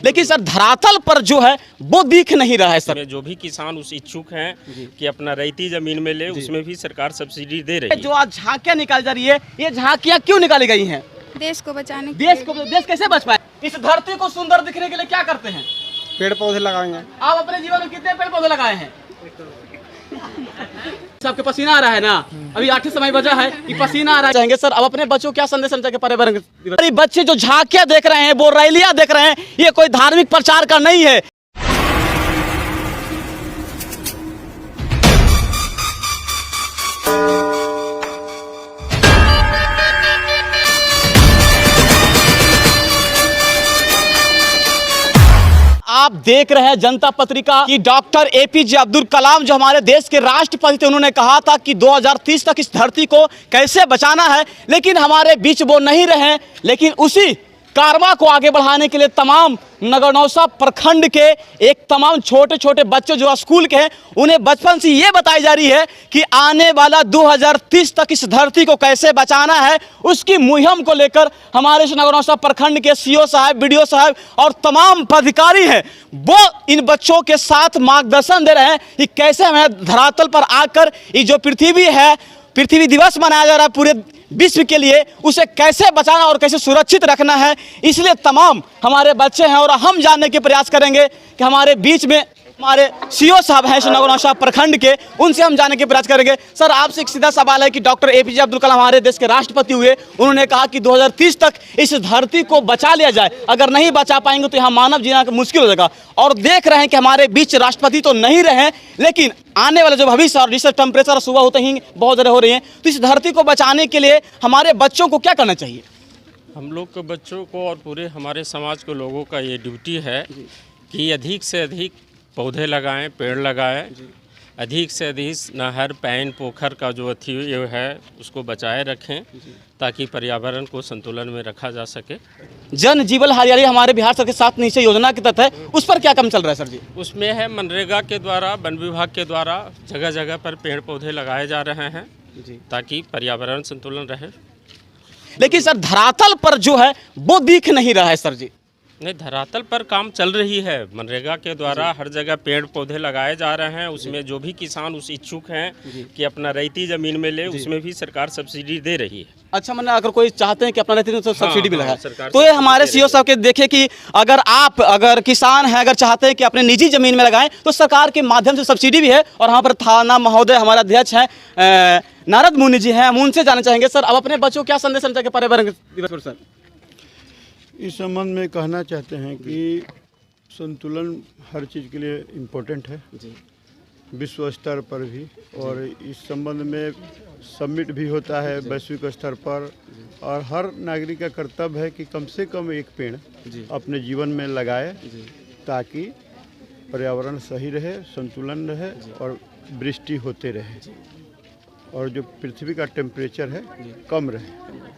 लेकिन सर धरातल पर जो है वो दिख नहीं रहा है। सर जो भी किसान उस इच्छुक हैं कि अपना रैयती जमीन में ले, उसमें भी सरकार सब्सिडी दे रही है। जो आज झांकियाँ निकाली जा रही है, ये झांकियाँ क्यों निकाली गई हैं? देश को बचाने के देश कैसे बच पाए? इस धरती को सुंदर दिखने के लिए क्या करते हैं? पेड़ पौधे लगाएंगे। आप अपने जीवन में कितने पेड़ पौधे लगाए हैं? आपके पसीना आ रहा है ना, अभी 8 समय बचा है कि पसीना आ रहा है। चाहेंगे सर अब अपने बच्चों को क्या संदेश समझा के पर्यावरण दिवस? बच्चे जो झांकियां देख रहे हैं, वो रैलियां देख रहे हैं, ये कोई धार्मिक प्रचार का नहीं है। आप देख रहे हैं जनता पत्रिका की डॉक्टर एपीजे अब्दुल कलाम जो हमारे देश के राष्ट्रपति थे, उन्होंने कहा था कि 2030 तक इस धरती को कैसे बचाना है, लेकिन हमारे बीच वो नहीं रहे। लेकिन उसी कारवां को आगे बढ़ाने के लिए तमाम नगरनौसा प्रखंड के एक तमाम छोटे छोटे बच्चे जो स्कूल के हैं, उन्हें बचपन से ये बताई जा रही है कि आने वाला 2030 तक इस धरती को कैसे बचाना है। उसकी मुहिम को लेकर हमारे नगरनौसा प्रखंड के सीओ साहब, बीडीओ साहब और तमाम पदाधिकारी हैं, वो इन बच्चों के साथ मार्गदर्शन दे रहे हैं कि कैसे हमें धरातल पर आकर ये जो पृथ्वी है, पृथ्वी दिवस मनाया जा रहा है पूरे विश्व के लिए, उसे कैसे बचाना और कैसे सुरक्षित रखना है। इसलिए तमाम हमारे बच्चे हैं और हम जानने के प्रयास करेंगे कि हमारे बीच में हमारे सीओ साहब हैं नगरनौसा प्रखंड के, उनसे हम जानने के प्रयास करेंगे। सर आपसे एक सीधा सवाल है कि डॉक्टर एपीजे अब्दुल कलाम हमारे देश के राष्ट्रपति हुए, उन्होंने कहा कि 2030 तक इस धरती को बचा लिया जाए, अगर नहीं बचा पाएंगे तो यहाँ मानव जीना मुश्किल हो जाएगा। और देख रहे हैं कि हमारे बीच राष्ट्रपति तो नहीं रहे, लेकिन आने वाला जो भविष्य और जिससे टेम्परेचर सुबह होते ही बहुत ज़्यादा हो रही है, तो इस धरती को बचाने के लिए हमारे बच्चों को क्या करना चाहिए? हम लोग के बच्चों को और पूरे हमारे समाज के लोगों का ये ड्यूटी है कि अधिक से अधिक पौधे लगाएं, पेड़ लगाएं, अधिक से अधिक नहर, पैन, पोखर का जो अथी है उसको बचाए रखें ताकि पर्यावरण को संतुलन में रखा जा सके। जन जीवन हरियाली हमारे बिहार सरकार के साथ नीचे योजना के तहत है, उस पर क्या काम चल रहा है सर जी? उसमें है मनरेगा के द्वारा, वन विभाग के द्वारा जगह जगह पर पेड़ पौधे लगाए जा रहे हैं ताकि पर्यावरण संतुलन रहे। लेकिन सर धरातल पर जो है वो दिख नहीं रहा है सर जी। नहीं, धरातल पर काम चल रही है। मनरेगा के द्वारा हर जगह पेड़ पौधे लगाए जा रहे हैं। उसमें जो भी किसान उस इच्छुक हैं कि अपना रैयती जमीन में ले, उसमें भी सरकार सब्सिडी दे रही है। अच्छा, मतलब अगर कोई चाहते हैं कि अपना रैयती तो सब्सिडी भी लगाए, तो ये हमारे सीओ साहब के देखे कि अगर किसान हैं, अगर चाहते हैं कि अपने निजी जमीन में लगाएं तो सरकार के माध्यम से सब्सिडी भी है। और यहाँ पर थाना महोदय हमारा अध्यक्ष हैं नारद मुनि जी हैं, हम उनसे जानना चाहेंगे सर अब अपने बच्चों को क्या संदेश समझा के पर्यावरण दिवस पर? सर इस संबंध में कहना चाहते हैं कि संतुलन हर चीज़ के लिए इम्पोर्टेंट है जी, विश्व स्तर पर भी। और इस संबंध में समिट भी होता है वैश्विक स्तर पर, और हर नागरिक का कर्तव्य है कि कम से कम एक पेड़ अपने जीवन में लगाए ताकि पर्यावरण सही रहे, संतुलन रहे और वृष्टि होते रहे और जो पृथ्वी का टेम्परेचर है कम रहे।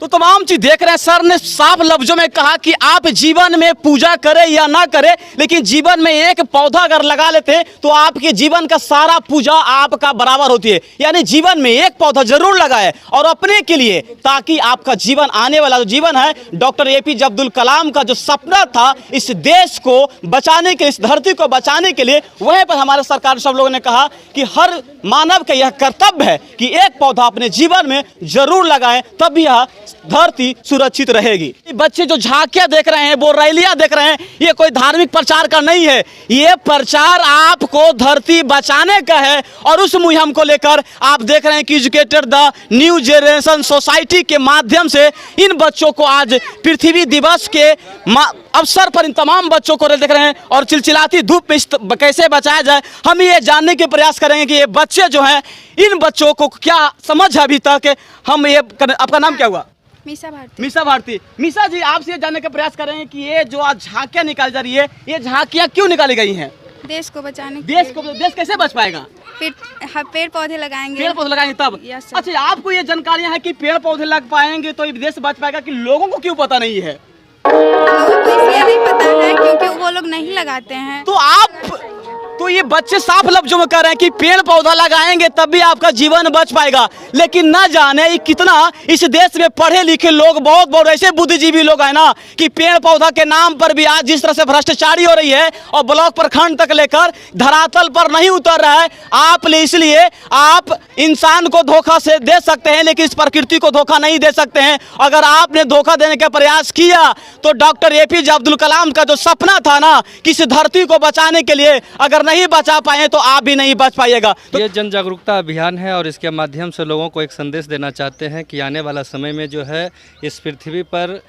तो तमाम चीज देख रहे हैं। सर ने साफ लफ्जों में कहा कि आप जीवन में पूजा करें या ना करें, लेकिन जीवन में एक पौधा अगर लगा लेते हैं तो आपके जीवन का सारा पूजा आपका बराबर होती है। यानी जीवन में एक पौधा जरूर लगाए और अपने के लिए, ताकि आपका जीवन, आने वाला जो जीवन है, डॉक्टर एपीजे अब्दुल कलाम का जो सपना था इस देश को बचाने के लिए, इस धरती को बचाने के लिए, वहीं पर हमारे सरकार सब लोगों ने कहा कि हर मानव का यह कर्तव्य है कि एक पौधा अपने जीवन में जरूर लगाएं, तब यह धरती सुरक्षित रहेगी। बच्चे जो झांकियां देख रहे हैं, वो रैलियां देख रहे हैं, ये कोई धार्मिक प्रचार का नहीं है, ये प्रचार आपको धरती बचाने का है। और उस मुहिम को लेकर आप देख रहे हैं कि educated the new generation society के माध्यम से इन बच्चों को आज पृथ्वी दिवस के अवसर पर इन तमाम बच्चों को देख रहे हैं और चिलचिलाती धूप में कैसे बचाया जाए, हम ये जानने के प्रयास करेंगे कि ये बच्चे जो हैं, इन बच्चों को क्या समझ है अभी तक। हम ये, आपका नाम क्या हुआ? मीसा भारती। मीसा भारती। मीसा जी, आपसे ये जानने का प्रयास कर रहे हैं कि ये जो आज झांकियां निकाली जा रही है, ये झांकियां क्यों निकाली गई हैं? देश को बचाने के देश कैसे बच पाएगा? पेड़ पौधे लगाएंगे। पेड़ पौधे लगाएंगे तब। अच्छा, आपको ये जानकारियां हैं कि पेड़ पौधे लग पाएंगे तो देश बच पाएगा, कि लोगों को क्यों पता नहीं है? लोगों को इसलिए नहीं पता है क्योंकि वो लोग नहीं लगाते हैं। तो तो ये बच्चे साफ लफ्जों में कह रहे हैं कि पेड़ पौधा लगाएंगे तब भी आपका जीवन बच पाएगा, लेकिन न जाने ये कितना इस देश में पढ़े लिखे लोग, बहुत बहुत ऐसे बुद्धिजीवी लोग हैं ना कि पेड़ पौधा के नाम पर भी आज जिस तरह से भ्रष्टाचारी हो रही है और ब्लॉक प्रखंड तक लेकर धरातल पर नहीं उतर रहा है। आप इसलिए आप इंसान को धोखा से दे सकते हैं लेकिन इस प्रकृति को धोखा नहीं दे सकते हैं। अगर आपने धोखा देने का प्रयास किया तो डॉक्टर एपीजे अब्दुल कलाम का जो सपना था ना कि इस धरती को बचाने के लिए अगर नहीं बचा पाए तो आप भी नहीं बच पाइएगा। तो ये जन जागरूकता अभियान है और इसके माध्यम से लोगों को एक संदेश देना चाहते हैं कि आने वाला समय में जो है इस पृथ्वी पर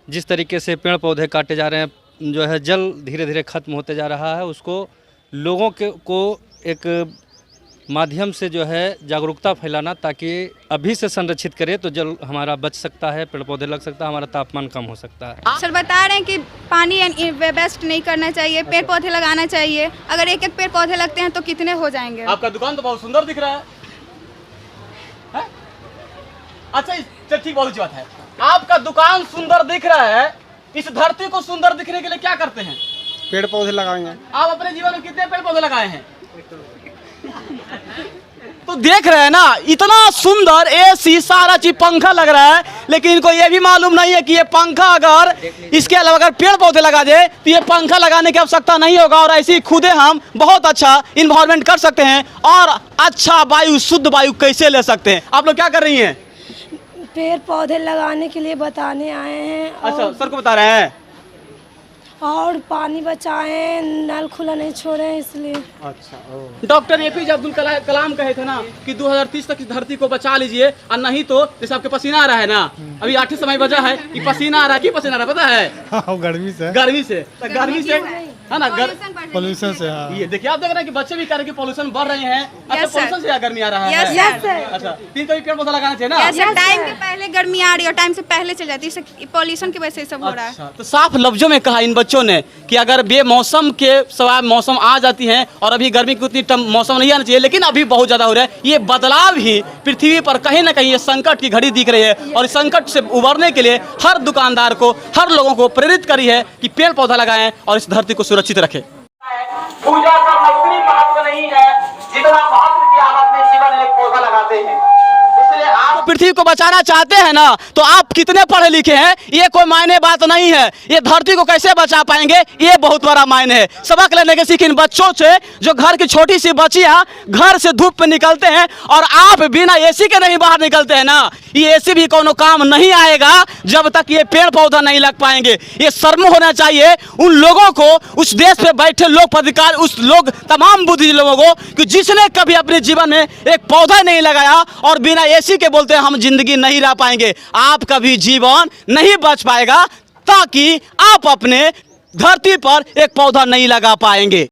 जिस तरीके से पेड़ पौधे काटे जा रहे हैं, जो है जल धीरे धीरे खत्म होते जा रहा है, उसको लोगों को एक माध्यम से जो है जागरूकता फैलाना ताकि अभी से संरक्षित करें तो जल हमारा बच सकता है, पेड़ पौधे लग सकता है, हमारा तापमान कम हो सकता है। सर बता रहे हैं कि पानी वेस्ट नहीं करना चाहिए, पेड़ पौधे लगाना चाहिए। अगर एक एक पेड़ पौधे लगते हैं तो कितने हो जाएंगे? आपका दुकान तो बहुत सुंदर दिख रहा है? अच्छा चल ठीक, बहुत अच्छी बात है। आपका दुकान सुंदर दिख रहा है, इस धरती को सुंदर दिखने के लिए क्या करते हैं? पेड़ पौधे लगाएंगे। आप अपने जीवन में कितने पेड़ पौधे लगाए हैं? तो देख रहे हैं ना, इतना सुंदर एसी सारा चीज, पंखा लग रहा है, लेकिन इनको ये भी मालूम नहीं है कि ये पंखा अगर इसके अलावा अगर पेड़ पौधे लगा दे तो ये पंखा लगाने की आवश्यकता नहीं होगा और ऐसी खुदे हम बहुत अच्छा इन्वायरमेंट कर सकते हैं और अच्छा वायु, शुद्ध वायु कैसे ले सकते हैं। आप लोग क्या कर रही हैं? पेड़ पौधे लगाने के लिए बताने आए हैं। अच्छा, सर को बता रहे हैं और पानी बचाएं, नल खुला नहीं छोड़ें, इसलिए। अच्छा, डॉक्टर एपीजे अब्दुल कलाम कहे थे ना कि 2030 तक इस धरती को बचा लीजिए और नहीं तो जैसे आपके पसीना आ रहा है ना, अभी 8 समय बजा है कि पसीना आ रहा है, कि पसीना आ रहा है पता है? गर्मी से। गर्मी से, तो गर्मी से है ना, पोल्यूशन से। हाँ। ये देखिए आप देख रहे हैं कि बच्चे भी कह रहे हैं कि पोल्यूशन बढ़ रहे हैं। अच्छा, Yes, sir. पोल्यूशन से गर्मी आ रहा है? Yes, sir. अच्छा, तीन कभी पेड़ पौधा लगाना चाहिए ना? सर टाइम के पहले गर्मी आ रही है और टाइम से पहले चल जाती है, पॉल्यूशन की वजह से सब हो रहा है। अच्छा, तो साफ लफ्जों में कहा इन बच्चों ने कि अगर बेमौसम के सवाल मौसम आ जाती है और अभी गर्मी की उतनी मौसम नहीं आना चाहिए, लेकिन अभी बहुत ज़्यादा हो रहा है, ये बदलाव ही पृथ्वी पर कहीं ना कहीं ये संकट की घड़ी दिख रही है और इस संकट से उबरने के लिए हर दुकानदार को, हर लोगों को प्रेरित करी है कि पेड़ पौधा लगाएं और इस धरती को सुरक्षित रखें। पूजा का उतनी महत्व नहीं है जितना महत्व की आप अपने जीवन में एक पौधा लगाते हैं। इसलिए आप पृथ्वी को बचाना चाहते हैं ना, तो आप कितने पढ़े लिखे हैं ये कोई मायने बात नहीं है। ये धरती को कैसे बचा पाएंगे ये बहुत बड़ा मायने है। सबक लेने के सीख इन बच्चों से जो घर की छोटी सी बच्चियां घर से धूप में निकलते हैं और आप बिना एसी के नहीं बाहर निकलते हैं ना, ये एसी भी कोनो काम नहीं आएगा जब तक ये पेड़ पौधा नहीं लग पाएंगे। ये शर्म होना चाहिए उन लोगों को, उस देश पे बैठे लोग पदाधिकारी, उस लोग तमाम बुद्धि लोगों को कि जिसने कभी अपने जीवन में एक पौधा नहीं लगाया और बिना एसी के बोलते हैं हम जिंदगी नहीं रह पाएंगे। आपका भी जीवन नहीं बच पाएगा ताकि आप अपने धरती पर एक पौधा नहीं लगा पाएंगे।